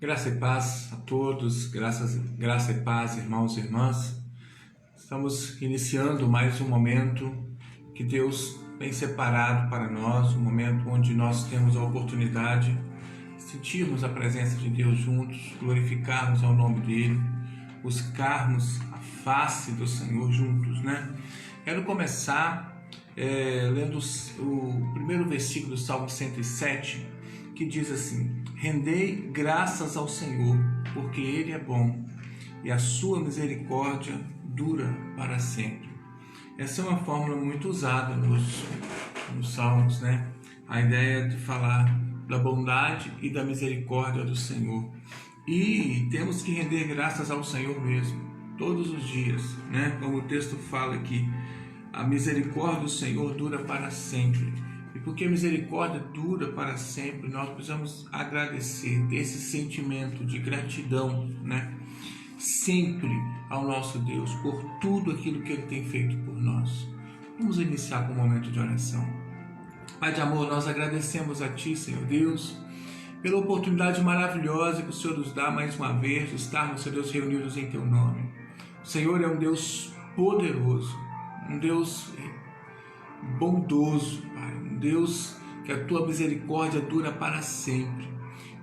Graça e paz a todos, graça e paz, irmãos e irmãs. Estamos iniciando mais um momento que Deus tem separado para nós, um momento onde nós temos a oportunidade de sentirmos a presença de Deus juntos, glorificarmos ao nome dEle, buscarmos a face do Senhor juntos, né? Quero começar lendo o primeiro versículo do Salmo 107, que diz assim: rendei graças ao Senhor, porque Ele é bom e a sua misericórdia dura para sempre. Essa é uma fórmula muito usada nos Salmos, né? A ideia de falar da bondade e da misericórdia do Senhor. E temos que render graças ao Senhor mesmo, todos os dias, né? Como o texto fala aqui, a misericórdia do Senhor dura para sempre. E porque a misericórdia dura para sempre, nós precisamos agradecer, ter esse sentimento de gratidão, né? Sempre ao nosso Deus por tudo aquilo que Ele tem feito por nós. Vamos iniciar com um momento de oração. Pai de amor, nós agradecemos a Ti, Senhor Deus, pela oportunidade maravilhosa que o Senhor nos dá mais uma vez de estarmos, Senhor Deus, reunidos em Teu nome. O Senhor é um Deus poderoso, um Deus bondoso, Pai, um Deus que a Tua misericórdia dura para sempre.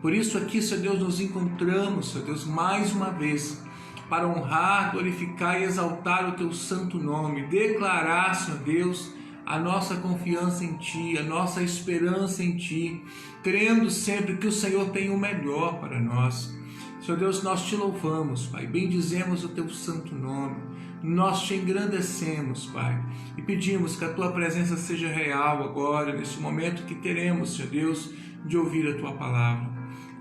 Por isso aqui, Senhor Deus, nos encontramos, Senhor Deus, mais uma vez, para honrar, glorificar e exaltar o Teu santo nome, declarar, Senhor Deus, a nossa confiança em Ti, a nossa esperança em Ti, crendo sempre que o Senhor tem o melhor para nós. Senhor Deus, nós Te louvamos, Pai, bendizemos o Teu santo nome, nós Te engrandecemos, Pai, e pedimos que a Tua presença seja real agora, nesse momento que teremos, Senhor Deus, de ouvir a Tua palavra.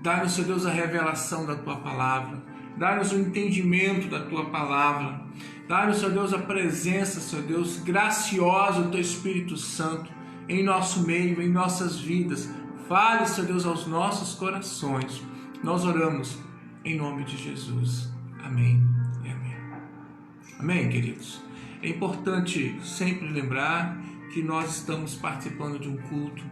Dá-nos, Senhor Deus, a revelação da Tua palavra, dá-nos o entendimento da Tua palavra, dá-nos, Senhor Deus, a presença, Senhor Deus, graciosa do Teu Espírito Santo em nosso meio, em nossas vidas. Fale, Senhor Deus, aos nossos corações. Nós oramos em nome de Jesus. Amém e amém. Amém, queridos? É importante sempre lembrar que nós estamos participando de um culto,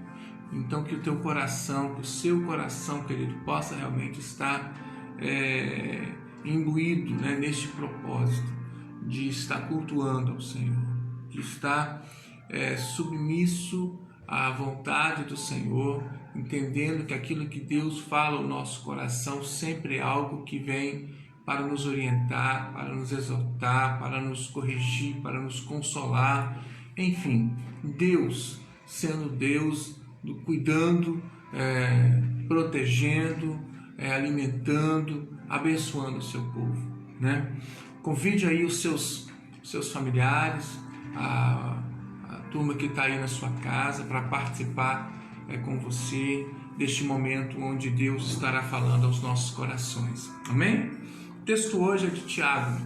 então que o teu coração, que o seu coração, querido, possa realmente estar imbuído, né, neste propósito de estar cultuando ao Senhor, de estar submisso à vontade do Senhor, entendendo que aquilo que Deus fala ao nosso coração sempre é algo que vem para nos orientar, para nos exortar, para nos corrigir, para nos consolar. Enfim, Deus sendo Deus, cuidando, protegendo, alimentando, abençoando o seu povo, né? Convide aí os seus familiares, a turma que está aí na sua casa para participar com você deste momento onde Deus estará falando aos nossos corações. Amém? O texto hoje é de Tiago.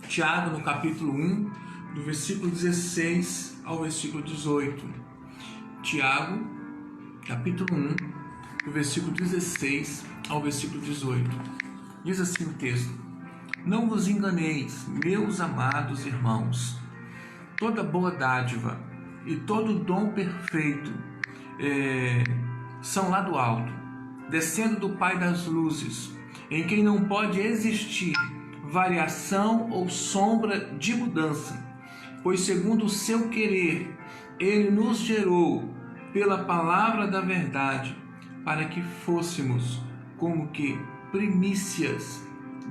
Tiago, no capítulo 1, do versículo 16 ao versículo 18. Tiago, capítulo 1, do versículo 16 ao versículo 18. Diz assim o texto: não vos enganeis, meus amados irmãos, toda boa dádiva e todo dom perfeito são lá do alto, descendo do Pai das luzes, em quem não pode existir variação ou sombra de mudança, pois segundo o seu querer, Ele nos gerou pela palavra da verdade, para que fôssemos como que primícias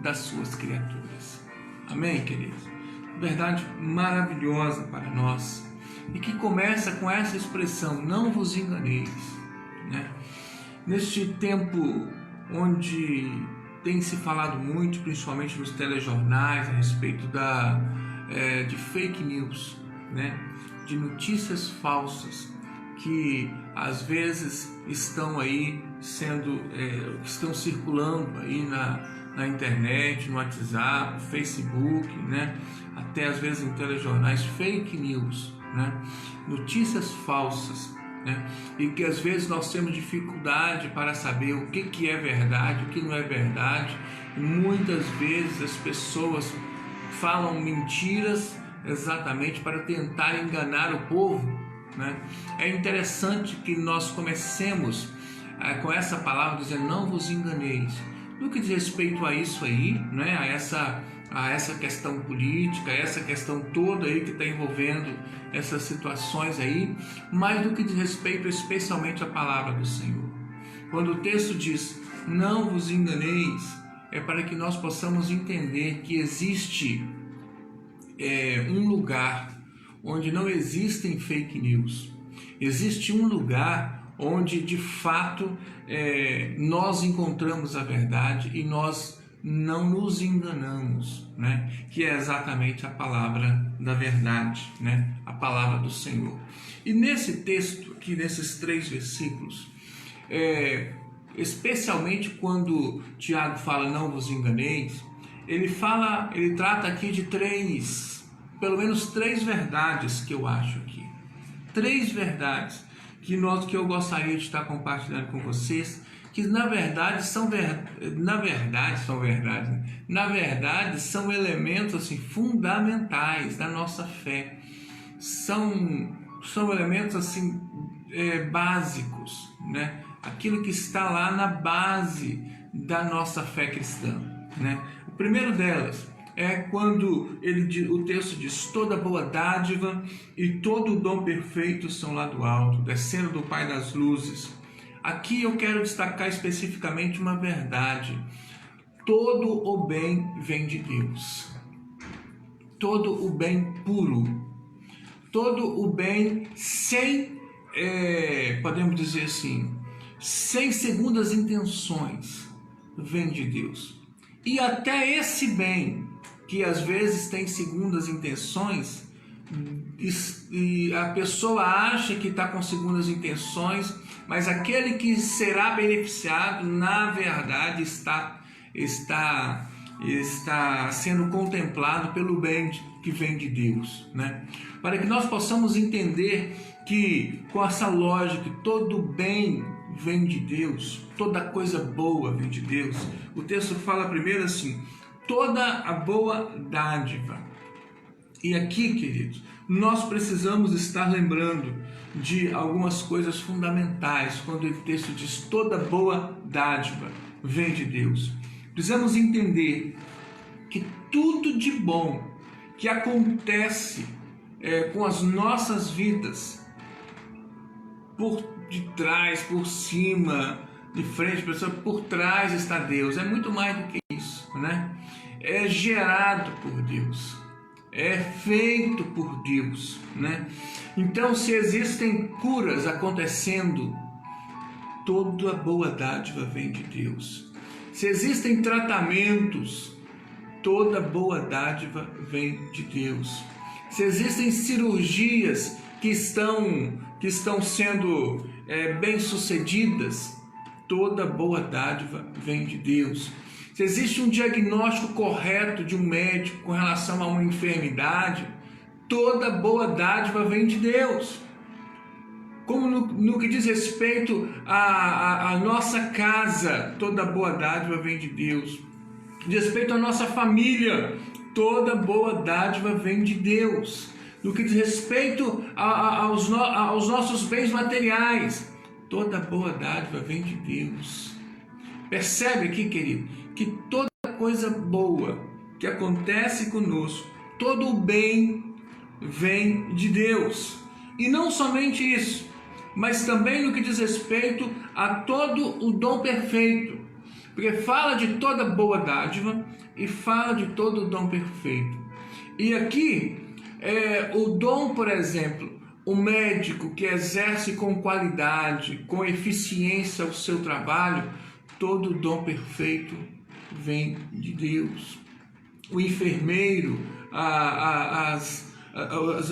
das suas criaturas. Amém, queridos? Verdade maravilhosa para nós, e que começa com essa expressão: não vos enganeis, né? Neste tempo onde tem se falado muito, principalmente nos telejornais, a respeito de fake news, né? De notícias falsas que às vezes estão aí estão circulando aí na internet, no WhatsApp, no Facebook, né? Até às vezes em telejornais, fake news, né? Notícias falsas, né? E que às vezes nós temos dificuldade para saber o que é verdade, o que não é verdade. E muitas vezes as pessoas falam mentiras exatamente para tentar enganar o povo, né? É interessante que nós comecemos com essa palavra dizendo: não vos enganeis, no que diz respeito a isso aí, né? A essa questão política, a essa questão toda aí que está envolvendo essas situações aí, mas no que diz respeito especialmente à palavra do Senhor. Quando o texto diz, não vos enganeis, é para que nós possamos entender que existe um lugar onde não existem fake news. Existe um lugar onde de fato nós encontramos a verdade e nós não nos enganamos, né? Que é exatamente a palavra da verdade, né? A palavra do Senhor. E nesse texto, aqui nesses 3 versículos, especialmente quando Tiago fala não vos enganeis, ele trata aqui de pelo menos três verdades que eu acho aqui. 3 verdades que eu gostaria de estar compartilhando com vocês, que na verdade são elementos assim fundamentais da nossa fé. São elementos assim básicos, né? Aquilo que está lá na base da nossa fé cristã, né? O primeiro delas é quando o texto diz, toda boa dádiva e todo dom perfeito são lá do alto, descendo do Pai das luzes. Aqui eu quero destacar especificamente uma verdade. Todo o bem vem de Deus. Todo o bem puro. Todo o bem sem, podemos dizer assim, sem segundas intenções, vem de Deus. E até esse bem, que às vezes tem segundas intenções, e a pessoa acha que está com segundas intenções, mas aquele que será beneficiado, na verdade, está sendo contemplado pelo bem que vem de Deus, né? Para que nós possamos entender que, com essa lógica, todo bem vem de Deus, toda coisa boa vem de Deus. O texto fala primeiro assim, toda a boa dádiva. E aqui, queridos, nós precisamos estar lembrando de algumas coisas fundamentais quando o texto diz toda boa dádiva vem de Deus. Precisamos entender que tudo de bom que acontece com as nossas vidas, por de trás, por cima, de frente, por trás está Deus. É muito mais do que isso, né? É gerado por Deus, é feito por Deus, né? Então, se existem curas acontecendo, toda boa dádiva vem de Deus. Se existem tratamentos, toda boa dádiva vem de Deus. Se existem cirurgias que estão sendo bem-sucedidas, toda boa dádiva vem de Deus. Se existe um diagnóstico correto de um médico com relação a uma enfermidade, toda boa dádiva vem de Deus. Como no que diz respeito à nossa casa, toda boa dádiva vem de Deus. Diz respeito à nossa família, toda boa dádiva vem de Deus. No que diz respeito aos nossos bens materiais, toda boa dádiva vem de Deus. Percebe aqui, querido, que toda coisa boa que acontece conosco, todo o bem vem de Deus. E não somente isso, mas também no que diz respeito a todo o dom perfeito. Porque fala de toda boa dádiva e fala de todo o dom perfeito. E aqui, o dom, por exemplo, o médico que exerce com qualidade, com eficiência o seu trabalho, todo o dom perfeito vem de Deus. O enfermeiro,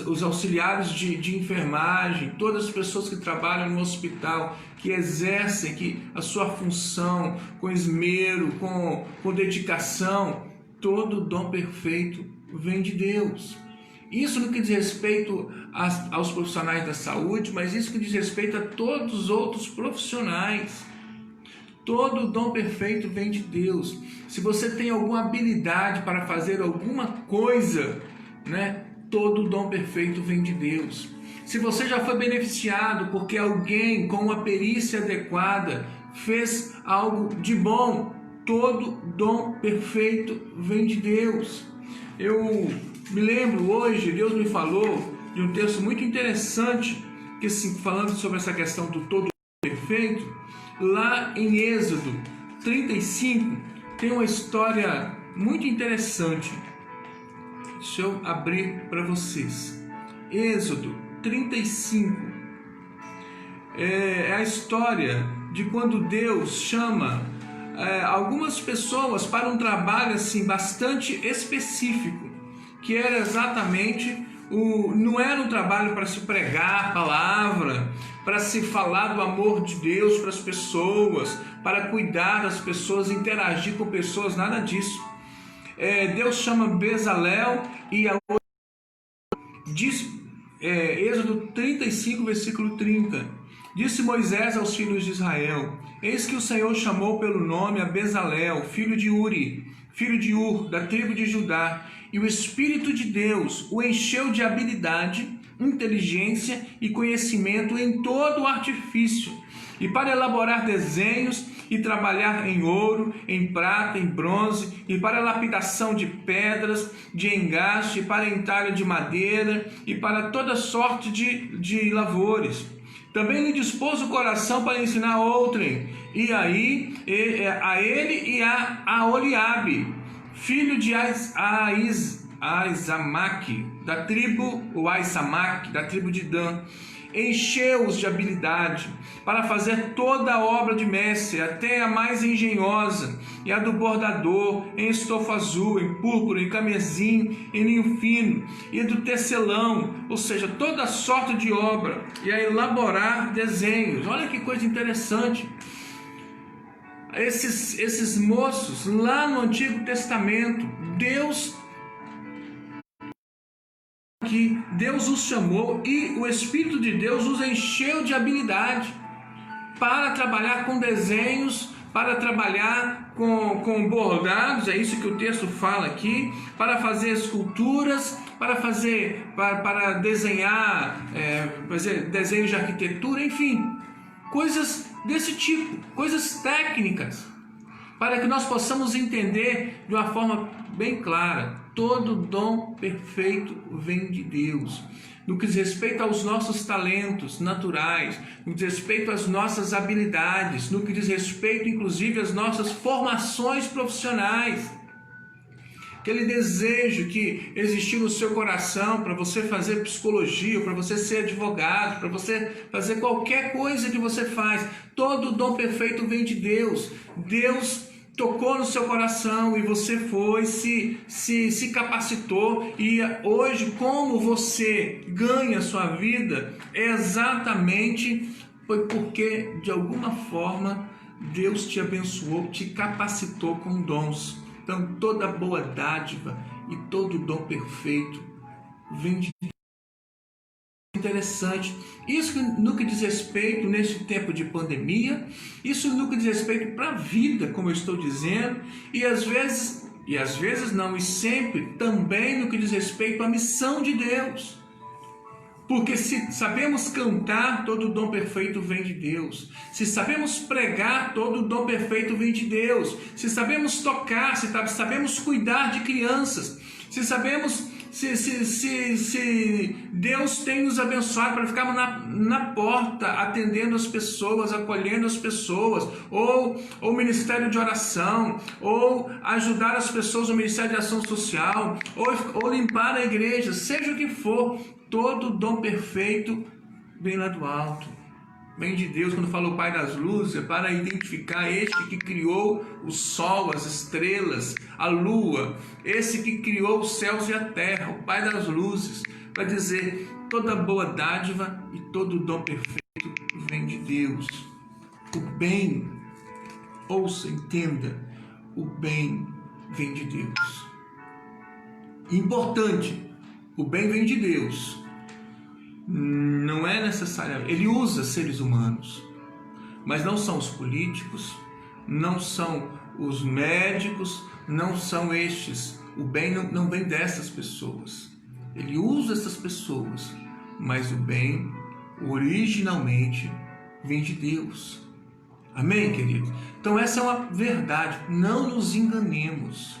os auxiliares de enfermagem, todas as pessoas que trabalham no hospital, que exercem a sua função com esmero, com dedicação, todo o dom perfeito vem de Deus. Isso no que diz respeito aos profissionais da saúde, mas isso que diz respeito a todos os outros profissionais. Todo o dom perfeito vem de Deus. Se você tem alguma habilidade para fazer alguma coisa, né? Todo o dom perfeito vem de Deus. Se você já foi beneficiado porque alguém com uma perícia adequada fez algo de bom, Todo dom perfeito vem de Deus. Eu me lembro hoje, Deus me falou de um texto muito interessante, que assim, falando sobre essa questão do todo perfeito, lá em Êxodo 35, tem uma história muito interessante. Deixa eu abrir para vocês. Êxodo 35 é a história de quando Deus chama algumas pessoas para um trabalho assim bastante específico, que era exatamente não era um trabalho para se pregar a palavra, para se falar do amor de Deus para as pessoas, para cuidar das pessoas, interagir com pessoas, nada disso. Deus chama Bezalel e diz, Êxodo 35, versículo 30. Disse Moisés aos filhos de Israel: Eis que o Senhor chamou pelo nome a Bezalel, filho de Uri, filho de Ur, da tribo de Judá, e o Espírito de Deus o encheu de habilidade, inteligência e conhecimento em todo o artifício, e para elaborar desenhos e trabalhar em ouro, em prata, em bronze, e para lapidação de pedras, de engaste, para entalho de madeira, e para toda sorte de lavores. Também lhe dispôs o coração para ensinar outrem, e aí a ele e a Oliabe, filho de Aizamaque, da tribo de Dan, encheu-os de habilidade para fazer toda a obra de mestre, até a mais engenhosa, e a do bordador, em estofa azul, em púrpura, em camesim, em linho fino, e do tecelão, ou seja, toda sorte de obra, e a elaborar desenhos. Olha que coisa interessante. Esses moços, lá no Antigo Testamento, Deus os chamou e o Espírito de Deus os encheu de habilidade para trabalhar com desenhos, para trabalhar com bordados, é isso que o texto fala aqui, para fazer esculturas, para desenhar, fazer desenhos de arquitetura, enfim, coisas desse tipo, coisas técnicas, para que nós possamos entender de uma forma bem clara: todo dom perfeito vem de Deus. No que diz respeito aos nossos talentos naturais, no que diz respeito às nossas habilidades, no que diz respeito inclusive às nossas formações profissionais. Aquele desejo que existiu no seu coração para você fazer psicologia, para você ser advogado, para você fazer qualquer coisa que você faz, todo dom perfeito vem de Deus. Deus tocou no seu coração e você foi, se capacitou, e hoje como você ganha a sua vida é exatamente porque de alguma forma Deus te abençoou, te capacitou com dons. Então toda boa dádiva e todo dom perfeito vem de Deus. Interessante, isso no que diz respeito nesse tempo de pandemia, isso no que diz respeito para a vida, como eu estou dizendo, e às vezes não, e sempre também no que diz respeito à missão de Deus. Porque se sabemos cantar, todo dom perfeito vem de Deus. Se sabemos pregar, todo dom perfeito vem de Deus. Se sabemos tocar, se sabemos cuidar de crianças, se sabemos se Deus tem nos abençoado para ficarmos na porta, atendendo as pessoas, acolhendo as pessoas, ou ministério de oração, ou ajudar as pessoas no ministério de ação social, ou limpar a igreja, seja o que for, todo dom perfeito vem lá do alto. Vem de Deus. Quando fala o Pai das luzes, é para identificar este que criou o sol, as estrelas, a lua, esse que criou os céus e a terra, o Pai das luzes, para dizer: toda boa dádiva e todo dom perfeito vem de Deus. O bem, ouça, entenda, o bem vem de Deus. Importante, o bem vem de Deus. Não é necessário, ele usa seres humanos, mas não são os políticos, não são os médicos, não são estes. O bem não vem dessas pessoas, ele usa essas pessoas, mas o bem originalmente vem de Deus. Amém, queridos? Então essa é uma verdade, não nos enganemos.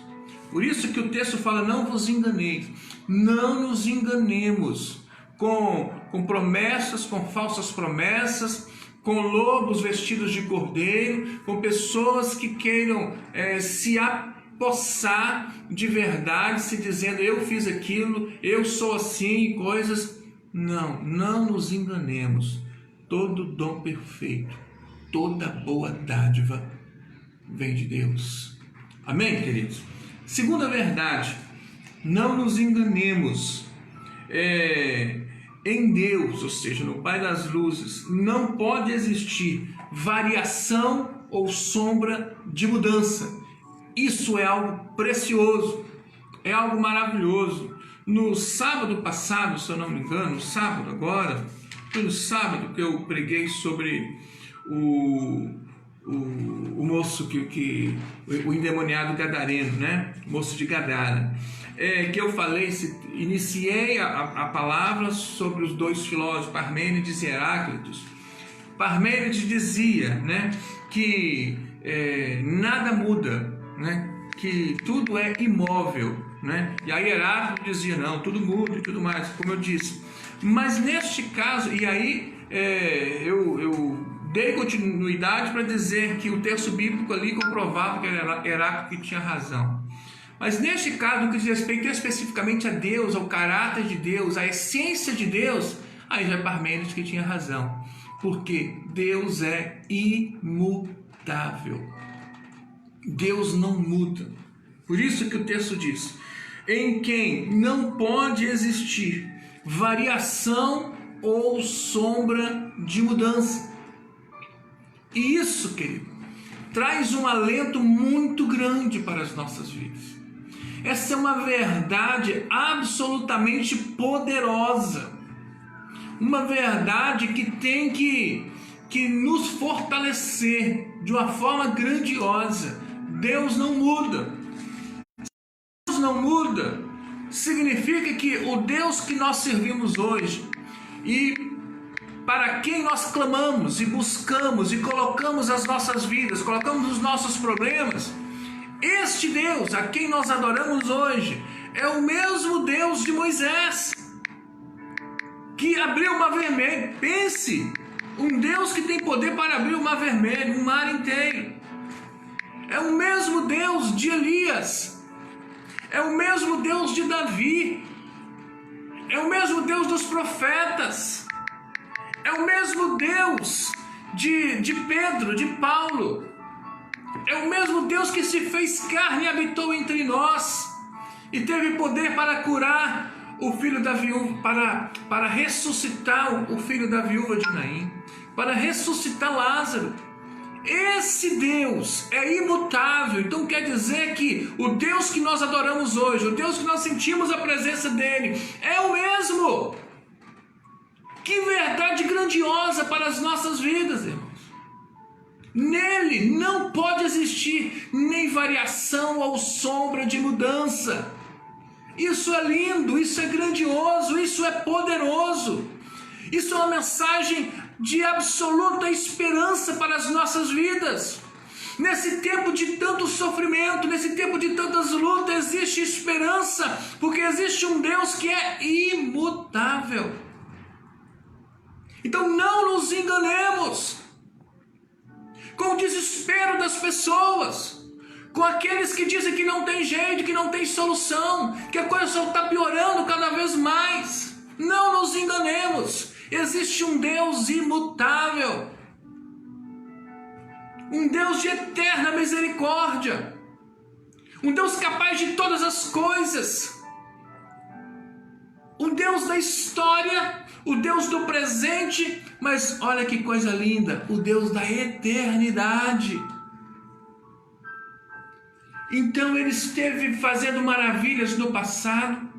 Por isso que o texto fala, não vos enganeis. Não nos enganemos com promessas, com falsas promessas, com lobos vestidos de cordeiro, com pessoas que queiram se apossar de verdade, se dizendo, eu fiz aquilo, eu sou assim, coisas. Não, não nos enganemos. Todo dom perfeito, toda boa dádiva vem de Deus. Amém, queridos? Segunda verdade, não nos enganemos. Em Deus, ou seja, no Pai das luzes, não pode existir variação ou sombra de mudança. Isso é algo precioso, é algo maravilhoso. No sábado passado, se eu não me engano, sábado agora, foi no sábado que eu preguei sobre o moço o endemoniado gadareno, né? O moço de Gadara. Que eu falei, iniciei a palavra sobre os dois filósofos, Parmênides e Heráclito. Parmênides dizia, né, que nada muda, né, que tudo é imóvel, né? E aí Heráclito dizia, não, tudo muda e tudo mais, como eu disse. Mas neste caso, e aí eu dei continuidade para dizer que o texto bíblico ali comprovava que era Heráclito que tinha razão. Mas neste caso, no que diz respeito especificamente a Deus, ao caráter de Deus, à essência de Deus, aí já é Parmênides que tinha razão. Porque Deus é imutável. Deus não muda. Por isso que o texto diz, em quem não pode existir variação ou sombra de mudança. E isso, querido, traz um alento muito grande para as nossas vidas. Essa é uma verdade absolutamente poderosa. Uma verdade que tem que nos fortalecer de uma forma grandiosa. Deus não muda. Deus não muda significa que o Deus que nós servimos hoje e para quem nós clamamos e buscamos e colocamos as nossas vidas, colocamos os nossos problemas, este Deus a quem nós adoramos hoje é o mesmo Deus de Moisés, que abriu o mar vermelho. Pense, um Deus que tem poder para abrir o mar vermelho, um mar inteiro. É o mesmo Deus de Elias, é o mesmo Deus de Davi, é o mesmo Deus dos profetas, é o mesmo Deus de Pedro, de Paulo, é o mesmo Deus que se fez carne e habitou entre nós e teve poder para curar o filho da viúva, para ressuscitar o filho da viúva de Naim, para ressuscitar Lázaro. Esse Deus é imutável. Então quer dizer que o Deus que nós adoramos hoje, o Deus que nós sentimos a presença dele, é o mesmo. Que verdade grandiosa para as nossas vidas, irmãos. Nele não pode existir nem variação ou sombra de mudança. Isso é lindo, isso é grandioso, isso é poderoso. Isso é uma mensagem de absoluta esperança para as nossas vidas. Nesse tempo de tanto sofrimento, nesse tempo de tantas lutas, existe esperança, porque existe um Deus que é imutável. Então não nos enganemos com o desespero das pessoas, com aqueles que dizem que não tem jeito, que não tem solução, que a coisa só está piorando cada vez mais. Não nos enganemos. Existe um Deus imutável, um Deus de eterna misericórdia, um Deus capaz de todas as coisas, um Deus da história, o Deus do presente, mas olha que coisa linda, o Deus da eternidade. Então ele esteve fazendo maravilhas no passado,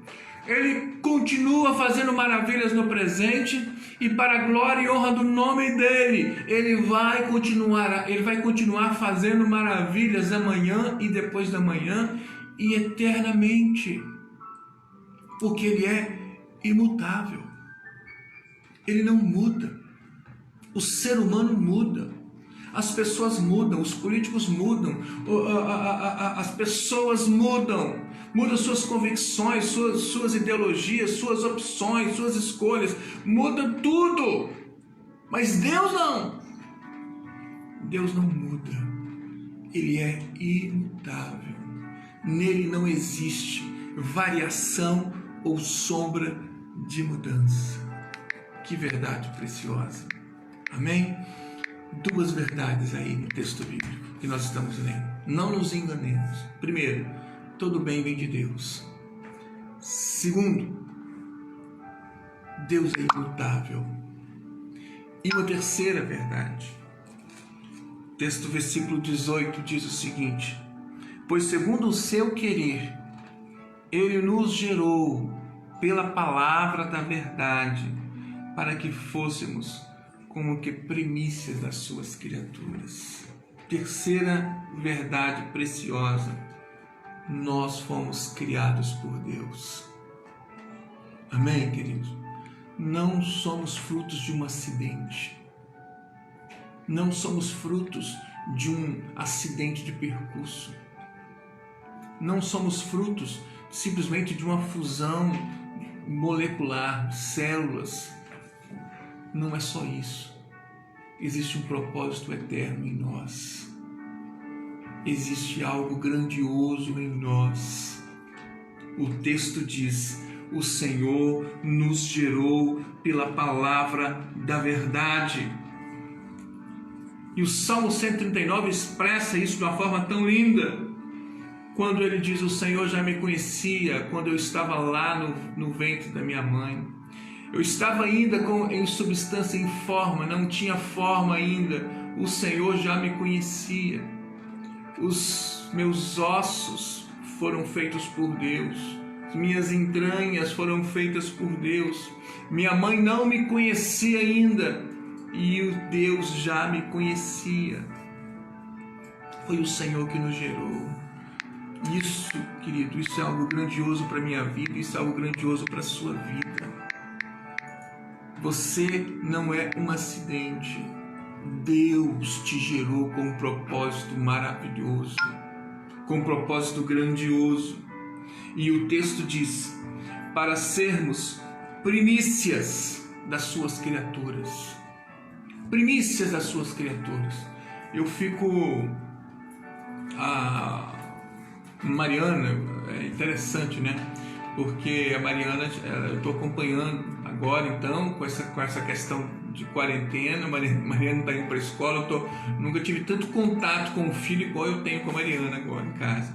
ele continua fazendo maravilhas no presente, e para a glória e honra do nome dele, ele vai continuar fazendo maravilhas amanhã e depois da manhã e eternamente, porque ele é imutável. Ele não muda. O ser humano muda. As pessoas mudam, os políticos mudam, as pessoas mudam suas convicções, suas ideologias, suas opções, suas escolhas, muda tudo. Mas Deus não. Deus não muda. Ele é imutável. Nele não existe variação ou sombra de mudança. Que verdade preciosa. Amém? Duas verdades aí no texto bíblico que nós estamos lendo. Não nos enganemos. Primeiro, todo bem vem de Deus. Segundo, Deus é imutável. E uma terceira verdade. Texto versículo 18 diz o seguinte: pois segundo o seu querer, Ele nos gerou pela palavra da verdade, para que fôssemos como que primícias das suas criaturas. Terceira verdade preciosa: nós fomos criados por Deus. Amém, queridos? Não somos frutos de um acidente. Não somos frutos de um acidente de percurso. Não somos frutos simplesmente de uma fusão molecular, células. Não é só isso. Existe um propósito eterno em nós. Existe algo grandioso em nós. O texto diz: o Senhor nos gerou pela palavra da verdade. E o Salmo 139 expressa isso de uma forma tão linda, quando ele diz: o Senhor já me conhecia quando eu estava lá no ventre da minha mãe. Eu estava ainda em substância informe, não tinha forma ainda. O Senhor já me conhecia. Os meus ossos foram feitos por Deus. Minhas entranhas foram feitas por Deus. Minha mãe não me conhecia ainda e o Deus já me conhecia. Foi o Senhor que nos gerou. Isso, querido, isso é algo grandioso para a minha vida, isso é algo grandioso para a sua vida. Você não é um acidente. Deus te gerou com um propósito maravilhoso, com um propósito grandioso. E o texto diz: para sermos primícias das suas criaturas. Primícias das suas criaturas. Eu fico... Mariana, é interessante, né? Porque a Mariana, eu estou acompanhando agora, então, com essa questão de quarentena. Mariana está indo para a escola. Nunca tive tanto contato com o filho igual eu tenho com a Mariana agora em casa.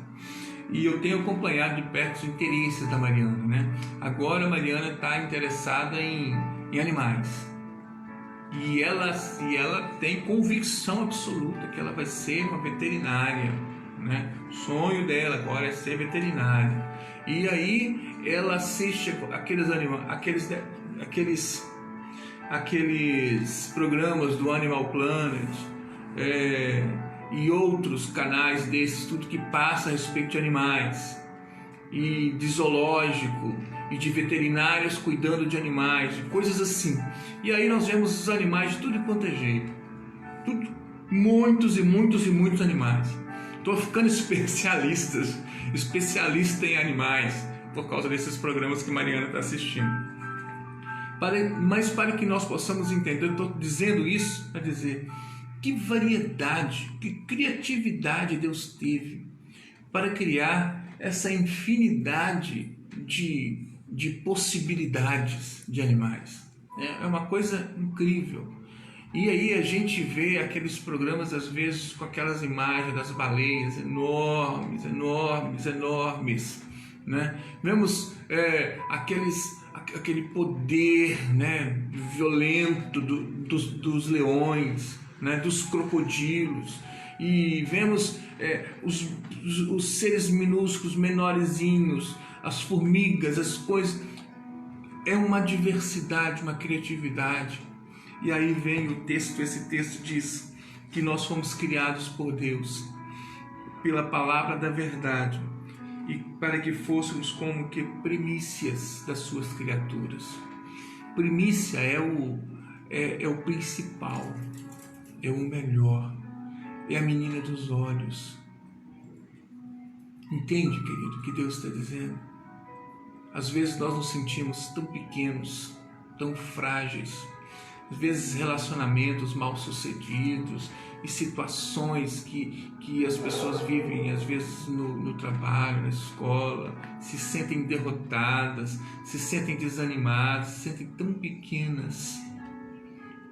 E eu tenho acompanhado de perto os interesses da Mariana, né? Agora a Mariana está interessada em animais. E ela tem convicção absoluta que ela vai ser uma veterinária, né? O sonho dela agora é ser veterinária. E aí ela assiste aqueles programas do Animal Planet e outros canais desses, tudo que passa a respeito de animais e de zoológico e de veterinários cuidando de animais, de coisas assim. E aí nós vemos os animais de tudo quanto é jeito, tudo, muitos animais. Estou ficando especialista em animais por causa desses programas que Mariana está assistindo. Mas para que nós possamos entender, eu estou dizendo isso para dizer que variedade, que criatividade Deus teve para criar essa infinidade de possibilidades de animais. É uma coisa incrível. E aí a gente vê aqueles programas, às vezes, com aquelas imagens das baleias enormes, né? Vemos aquele poder, né, violento dos leões, né, dos crocodilos, e vemos os seres minúsculos, menorzinhos, as formigas, as coisas. É uma diversidade, uma criatividade. E aí vem esse texto diz que nós fomos criados por Deus pela palavra da verdade, e para que fôssemos como que primícias das suas criaturas. Primícia é o principal, é o melhor, é a menina dos olhos. Entende, querido, o que Deus está dizendo? Às vezes nós nos sentimos tão pequenos, tão frágeis. Às vezes relacionamentos mal sucedidos e situações que as pessoas vivem, às vezes no trabalho, na escola, se sentem derrotadas, se sentem desanimadas, se sentem tão pequenas.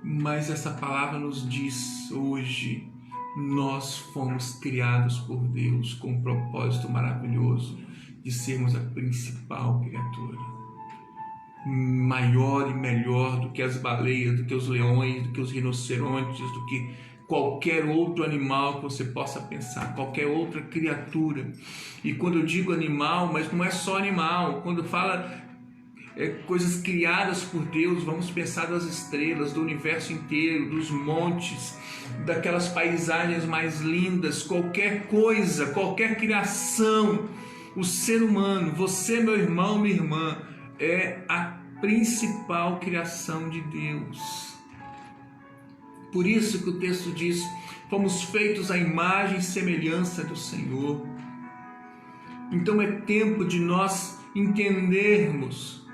Mas essa palavra nos diz hoje: nós fomos criados por Deus com um propósito maravilhoso de sermos a principal criatura, maior e melhor do que as baleias, do que os leões, do que os rinocerontes, do que qualquer outro animal que você possa pensar, qualquer outra criatura. E quando eu digo animal, mas não é só animal, quando fala coisas criadas por Deus, vamos pensar das estrelas, do universo inteiro, dos montes, daquelas paisagens mais lindas, qualquer coisa, qualquer criação. O ser humano, você, meu irmão, minha irmã, é a principal criação de Deus. Por isso que o texto diz: fomos feitos à imagem e semelhança do Senhor. Então é tempo de nós entendermos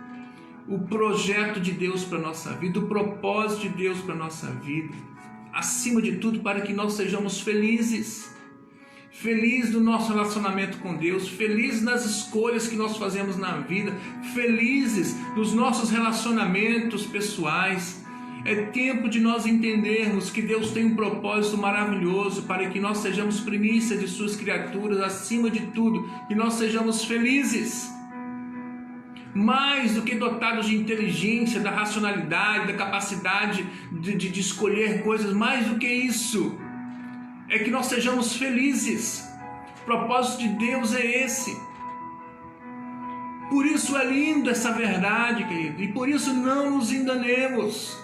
o projeto de Deus para a nossa vida, o propósito de Deus para a nossa vida, acima de tudo para que nós sejamos felizes. Feliz do nosso relacionamento com Deus, felizes nas escolhas que nós fazemos na vida, felizes nos nossos relacionamentos pessoais. É tempo de nós entendermos que Deus tem um propósito maravilhoso para que nós sejamos primícia de suas criaturas, acima de tudo, que nós sejamos felizes. Mais do que dotados de inteligência, da racionalidade, da capacidade de escolher coisas, mais do que isso, é que nós sejamos felizes. O propósito de Deus é esse. Por isso é lindo essa verdade, querido, e por isso não nos enganemos.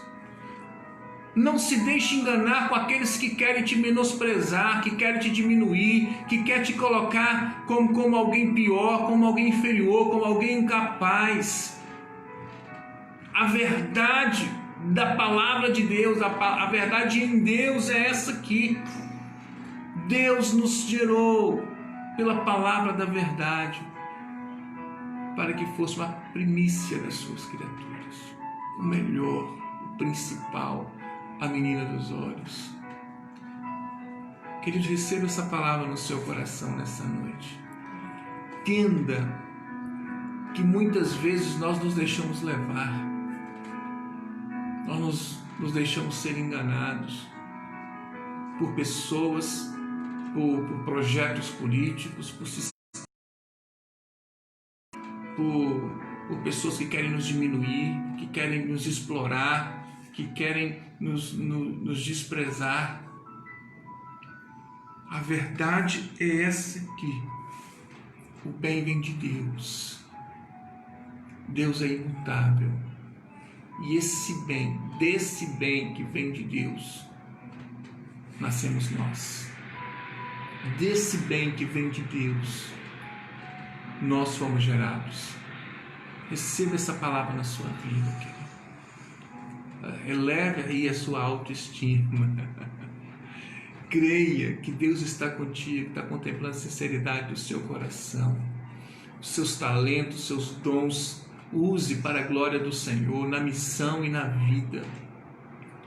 Não se deixe enganar com aqueles que querem te menosprezar, que querem te diminuir, que querem te colocar como alguém pior, como alguém inferior, como alguém incapaz. A verdade da palavra de Deus, a verdade em Deus é essa aqui. Deus nos gerou pela palavra da verdade para que fosse uma primícia das suas criaturas, o melhor, o principal, a menina dos olhos. Querido, receba essa palavra no seu coração nessa noite. Entenda que muitas vezes nós nos deixamos levar, nós nos deixamos ser enganados por pessoas, por projetos políticos, por pessoas que querem nos diminuir, que querem nos explorar, que querem nos desprezar. A verdade é essa aqui: o bem vem de Deus. Deus é imutável. E esse bem, desse bem que vem de Deus, nascemos nós. Desse bem que vem de Deus, nós fomos gerados. Receba essa palavra na sua vida, querido. Eleve aí a sua autoestima. Creia que Deus está contigo, está contemplando a sinceridade do seu coração. Os seus talentos, os seus dons, use para a glória do Senhor, na missão e na vida.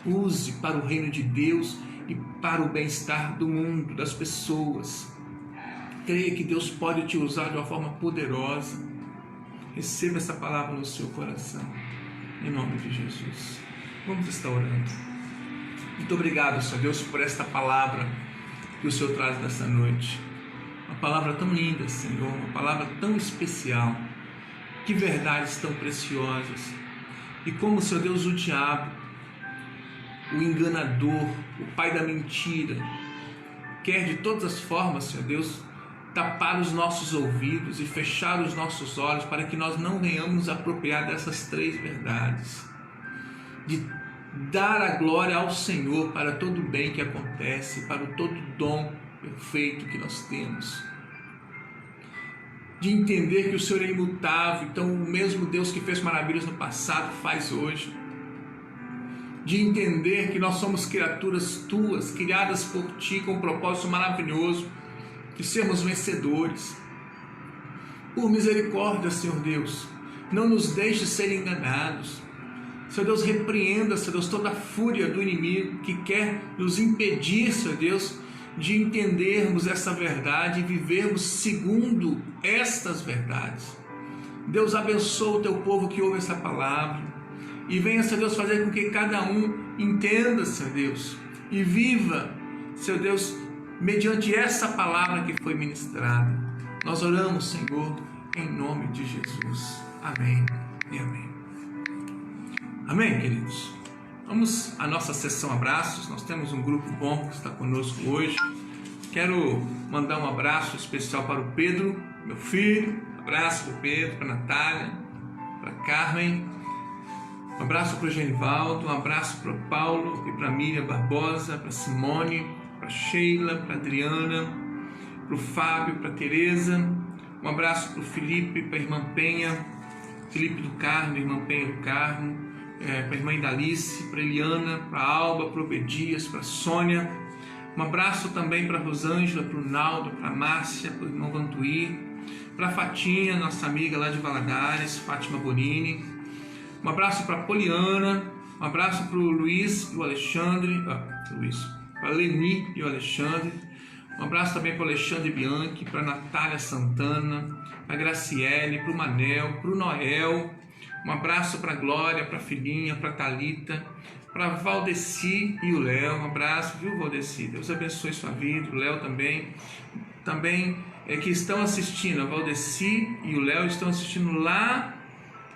Use para o reino de Deus e para o bem-estar do mundo, das pessoas. Creia que Deus pode te usar de uma forma poderosa. Receba essa palavra no seu coração, em nome de Jesus. Vamos estar orando. Muito obrigado, Senhor Deus, por esta palavra que o Senhor traz nessa noite. Uma palavra tão linda, Senhor, uma palavra tão especial. Que verdades tão preciosas. E como, Senhor Deus, o diabo, o enganador, o pai da mentira, quer de todas as formas, Senhor Deus, tapar os nossos ouvidos e fechar os nossos olhos para que nós não venhamos nos apropriar dessas três verdades. De dar a glória ao Senhor para todo o bem que acontece, para todo o dom perfeito que nós temos. De entender que o Senhor é imutável, então o mesmo Deus que fez maravilhas no passado faz hoje. de entender que nós somos criaturas tuas, criadas por ti com um propósito maravilhoso, de sermos vencedores. Por misericórdia, Senhor Deus, não nos deixe ser enganados. Senhor Deus, repreenda, Senhor Deus, toda a fúria do inimigo que quer nos impedir, Senhor Deus, de entendermos essa verdade e vivermos segundo estas verdades. Deus, abençoa o teu povo que ouve essa palavra e venha, Senhor Deus, fazer com que cada um entenda, Senhor Deus, e viva, Senhor Deus, mediante essa palavra que foi ministrada. Nós oramos, Senhor, em nome de Jesus. Amém e amém. Amém, queridos? Vamos à nossa sessão abraços. Nós temos um grupo bom que está conosco hoje. Quero mandar um abraço especial para o Pedro, meu filho. Abraço para o Pedro, para a Natália, para a Carmen. Um abraço para o Genivaldo, um abraço para o Paulo e para a Miriam Barbosa, para a Simone, para a Sheila, para a Adriana, para o Fábio, para a Tereza. Um abraço para o Felipe, para a irmã Penha, Felipe do Carmo, irmã Penha do Carmo. Para a irmã Idalice, para a Eliana, para a Alba, para o Obedias, para a Sônia. Um abraço também para a Rosângela, para o Naldo, para a Márcia, para o irmão Vantuí, para a Fatinha, nossa amiga lá de Valadares, Fátima Bonini. Um abraço para a Poliana, um abraço para o Luiz e o Alexandre, para a Leni e o Alexandre. Um abraço também para o Alexandre Bianchi, para a Natália Santana, para a Graciele, para o Manel, para o Noel. Um abraço para a Glória, para a filhinha, para a Thalita, para a Valdeci e o Léo. Um abraço, viu, Valdeci? Deus abençoe sua vida. O Léo também que estão assistindo. A Valdeci e o Léo estão assistindo lá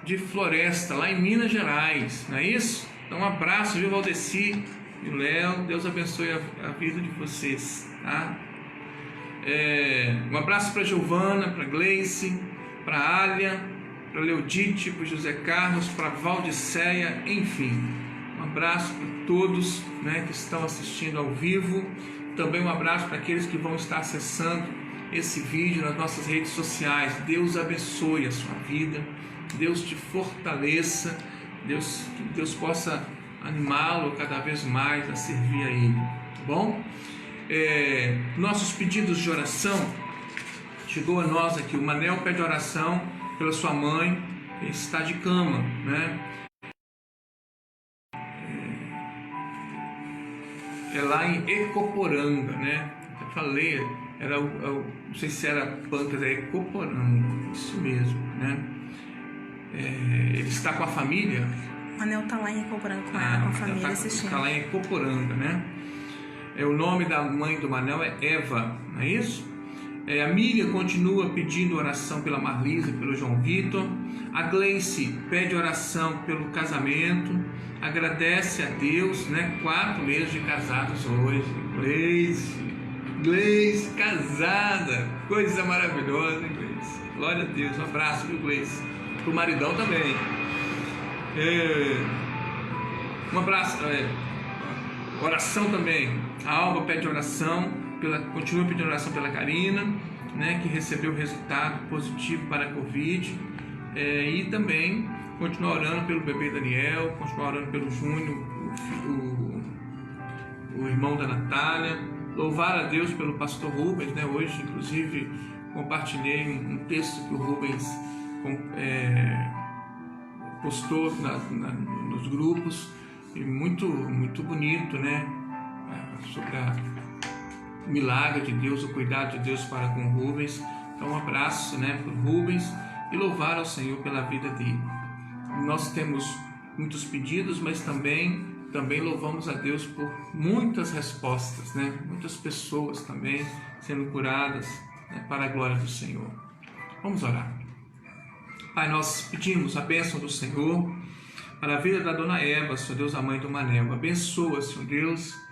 de Floresta, lá em Minas Gerais, não é isso? Então um abraço, viu, Valdeci e o Léo. Deus abençoe a vida de vocês, tá? Um abraço para a Giovana, para a Gleice, para a Alia, para Leodite, para José Carlos, para Valdiceia, enfim. Um abraço para todos, né, que estão assistindo ao vivo. Também um abraço para aqueles que vão estar acessando esse vídeo nas nossas redes sociais. Deus abençoe a sua vida, Deus te fortaleça, que Deus possa animá-lo cada vez mais a servir a Ele, tá bom? Nossos pedidos de oração, chegou a nós aqui, o Manel pede oração pela sua mãe, que está de cama, né? É lá em Ecoporanga, né? Eu falei, não sei se era Pancas, é Ecoporanga, isso mesmo, né? Ele está com a família. O Manel está lá em Ecoporanga com a família assistindo. Está lá em Ecoporanga, né? O nome da mãe do Manel é Eva, não é isso? A Miriam continua pedindo oração pela Marlisa, pelo João Vitor. A Gleice pede oração pelo casamento. Agradece a Deus, né? 4 meses de casados hoje. Gleice, casada. Coisa maravilhosa, hein, Gleice? Glória a Deus. Um abraço, viu, Gleice? Pro maridão também. Um abraço. Oração também. A Alba pede oração. Continua pedindo oração pela Karina, né, que recebeu o resultado positivo para a Covid, e também continua orando pelo bebê Daniel, continua orando pelo Júnior, o irmão da Natália. Louvar a Deus pelo pastor Rubens, né? Hoje, inclusive, compartilhei um texto que o Rubens postou nos grupos, e muito, muito bonito, né? Sobre o milagre de Deus, o cuidado de Deus para com o Rubens. Então um abraço, né, para o Rubens, e louvar ao Senhor pela vida dele. Nós temos muitos pedidos, mas também louvamos a Deus por muitas respostas, né? Muitas pessoas também sendo curadas, né, para a glória do Senhor. Vamos orar. Pai, nós pedimos a bênção do Senhor para a vida da dona Eva, Senhor Deus, a mãe do Manel. Abençoa, Senhor Deus.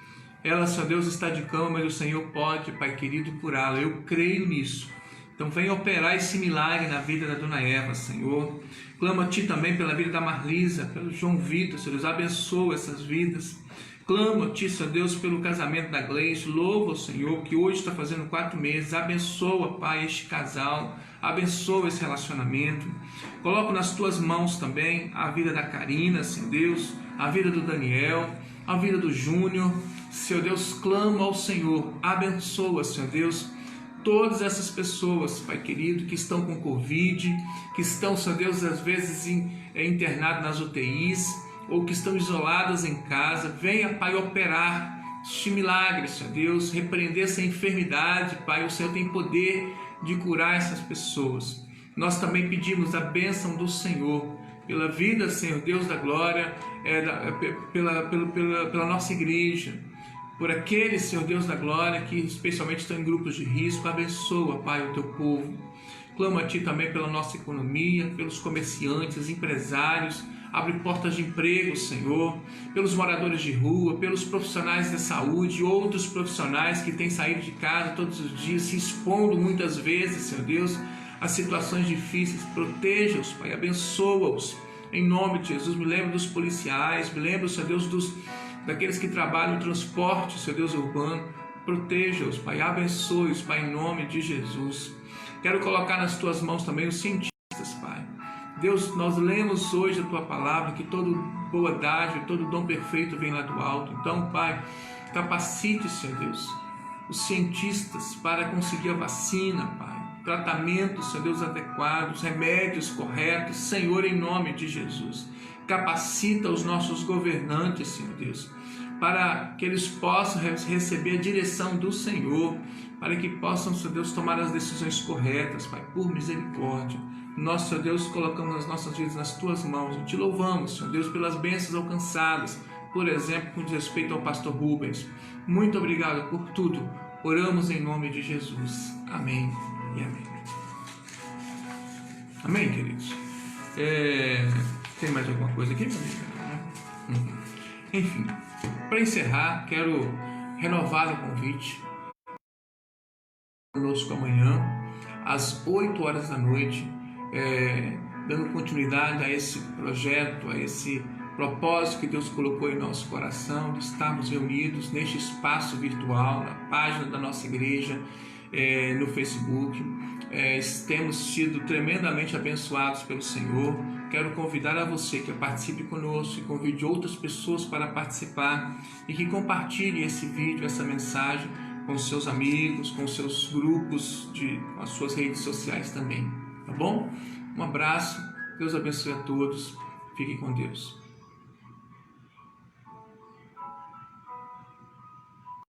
Ela, Senhor Deus, está de cama, mas o Senhor pode, Pai querido, curá-la. Eu creio nisso. Então venha operar esse milagre na vida da dona Eva, Senhor. Clamo a Ti também pela vida da Marlisa, pelo João Vitor, Senhor Deus. Abençoa essas vidas. Clamo a Ti, Senhor Deus, pelo casamento da Gleice. Louvo ao Senhor, que hoje está fazendo 4 meses. Abençoa, Pai, este casal. Abençoa esse relacionamento. Coloco nas Tuas mãos também a vida da Karina, Senhor Deus, a vida do Daniel, a vida do Júnior. Senhor Deus, clamo ao Senhor. Abençoa, Senhor Deus, todas essas pessoas, Pai querido, que estão com Covid, que estão, Senhor Deus, às vezes internadas nas UTIs, ou que estão isoladas em casa. Venha, Pai, operar este milagre, Senhor Deus, repreender essa enfermidade, Pai. O Senhor tem poder de curar essas pessoas. Nós também pedimos a bênção do Senhor pela vida, Senhor Deus da glória, pela nossa igreja, por aqueles, Senhor Deus da glória, que especialmente estão em grupos de risco. Abençoa, Pai, o Teu povo. Clamo a Ti também pela nossa economia, pelos comerciantes, empresários. Abre portas de emprego, Senhor, pelos moradores de rua, pelos profissionais da saúde, outros profissionais que têm saído de casa todos os dias, se expondo muitas vezes, Senhor Deus, a situações difíceis. Proteja-os, Pai, abençoa-os. Em nome de Jesus, me lembro dos policiais, me lembro, Senhor Deus, daqueles que trabalham no transporte, Senhor Deus, urbano. Proteja-os, Pai, abençoe-os, Pai, em nome de Jesus. Quero colocar nas Tuas mãos também os cientistas, Pai. Deus, nós lemos hoje a Tua palavra, que toda boa dádiva, todo dom perfeito vem lá do alto. Então, Pai, capacite, Senhor Deus, os cientistas para conseguir a vacina, Pai, tratamentos, Senhor Deus, adequados, remédios corretos, Senhor, em nome de Jesus. Capacita os nossos governantes, Senhor Deus, para que eles possam receber a direção do Senhor, para que possam, Senhor Deus, tomar as decisões corretas, Pai, por misericórdia. Nós, Senhor Deus, colocamos as nossas vidas nas Tuas mãos e Te louvamos, Senhor Deus, pelas bênçãos alcançadas, por exemplo, com respeito ao pastor Rubens. Muito obrigado por tudo. Oramos em nome de Jesus. Amém e amém. Amém, queridos? Tem mais alguma coisa aqui, meu amigo? Enfim, para encerrar, quero renovar o convite conosco amanhã, às 8 horas da noite, dando continuidade a esse projeto, a esse propósito que Deus colocou em nosso coração, de estarmos reunidos neste espaço virtual, na página da nossa igreja, no Facebook. Temos sido tremendamente abençoados pelo Senhor. Quero convidar a você que participe conosco e convide outras pessoas para participar e que compartilhe esse vídeo, essa mensagem com seus amigos, com seus grupos, com as suas redes sociais também, tá bom? Um abraço, Deus abençoe a todos, fiquem com Deus.